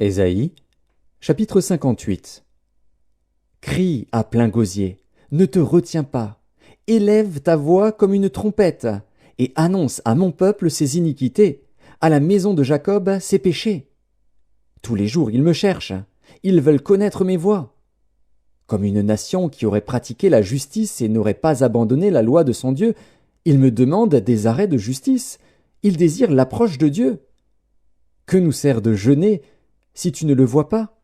Ésaïe, chapitre 58. Crie à plein gosier, ne te retiens pas, élève ta voix comme une trompette, et annonce à mon peuple ses iniquités, à la maison de Jacob ses péchés. Tous les jours ils me cherchent, ils veulent connaître mes voies. Comme une nation qui aurait pratiqué la justice et n'aurait pas abandonné la loi de son Dieu, ils me demandent des arrêts de justice, ils désirent l'approche de Dieu. Que nous sert de jeûner si tu ne le vois pas,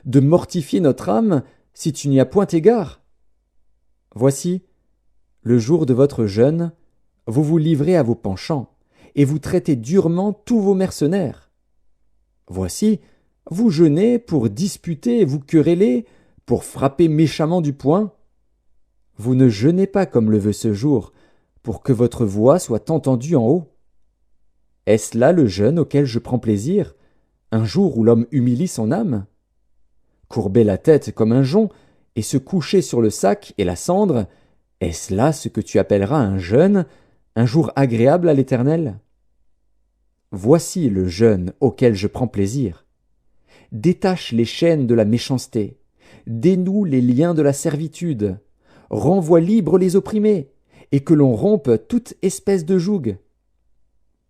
de mortifier notre âme si tu n'y as point égard? Voici, le jour de votre jeûne, vous vous livrez à vos penchants, et vous traitez durement tous vos mercenaires. Voici, vous jeûnez pour disputer et vous quereller, pour frapper méchamment du poing. Vous ne jeûnez pas comme le veut ce jour, pour que votre voix soit entendue en haut. Est-ce là le jeûne auquel je prends plaisir, un jour où l'homme humilie son âme? Courber la tête comme un jonc, et se coucher sur le sac et la cendre, est-ce là ce que tu appelleras un jeûne, un jour agréable à l'Éternel? Voici le jeûne auquel je prends plaisir. Détache les chaînes de la méchanceté, dénoue les liens de la servitude, renvoie libres les opprimés, et que l'on rompe toute espèce de joug.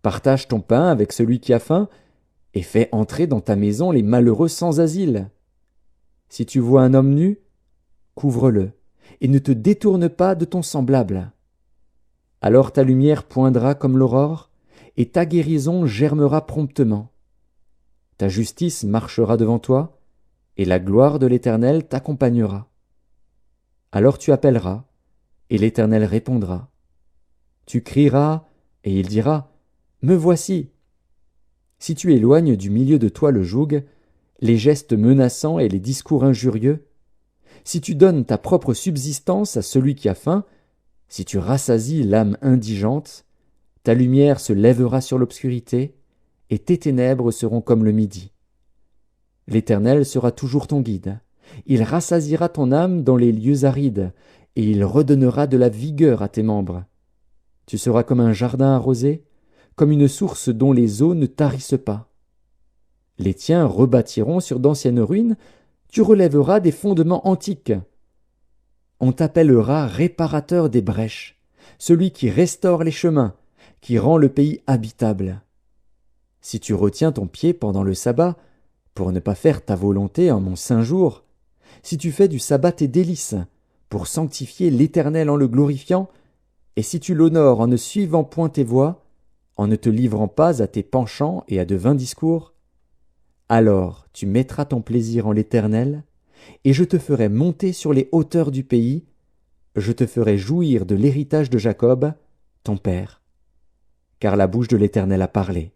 Partage ton pain avec celui qui a faim, et fais entrer dans ta maison les malheureux sans asile. Si tu vois un homme nu, couvre-le, et ne te détourne pas de ton semblable. Alors ta lumière poindra comme l'aurore, et ta guérison germera promptement. Ta justice marchera devant toi, et la gloire de l'Éternel t'accompagnera. Alors tu appelleras, et l'Éternel répondra. Tu crieras, et il dira, me voici. Si tu éloignes du milieu de toi le joug, les gestes menaçants et les discours injurieux, si tu donnes ta propre subsistance à celui qui a faim, si tu rassasies l'âme indigente, ta lumière se lèvera sur l'obscurité, et tes ténèbres seront comme le midi. L'Éternel sera toujours ton guide, il rassasiera ton âme dans les lieux arides, et il redonnera de la vigueur à tes membres. Tu seras comme un jardin arrosé, comme une source dont les eaux ne tarissent pas. Les tiens rebâtiront sur d'anciennes ruines, tu relèveras des fondements antiques. On t'appellera réparateur des brèches, celui qui restaure les chemins, qui rend le pays habitable. Si tu retiens ton pied pendant le sabbat, pour ne pas faire ta volonté en mon saint jour, si tu fais du sabbat tes délices, pour sanctifier l'Éternel en le glorifiant, et si tu l'honores en ne suivant point tes voies, en ne te livrant pas à tes penchants et à de vains discours, alors tu mettras ton plaisir en l'Éternel, et je te ferai monter sur les hauteurs du pays, je te ferai jouir de l'héritage de Jacob, ton père. Car la bouche de l'Éternel a parlé.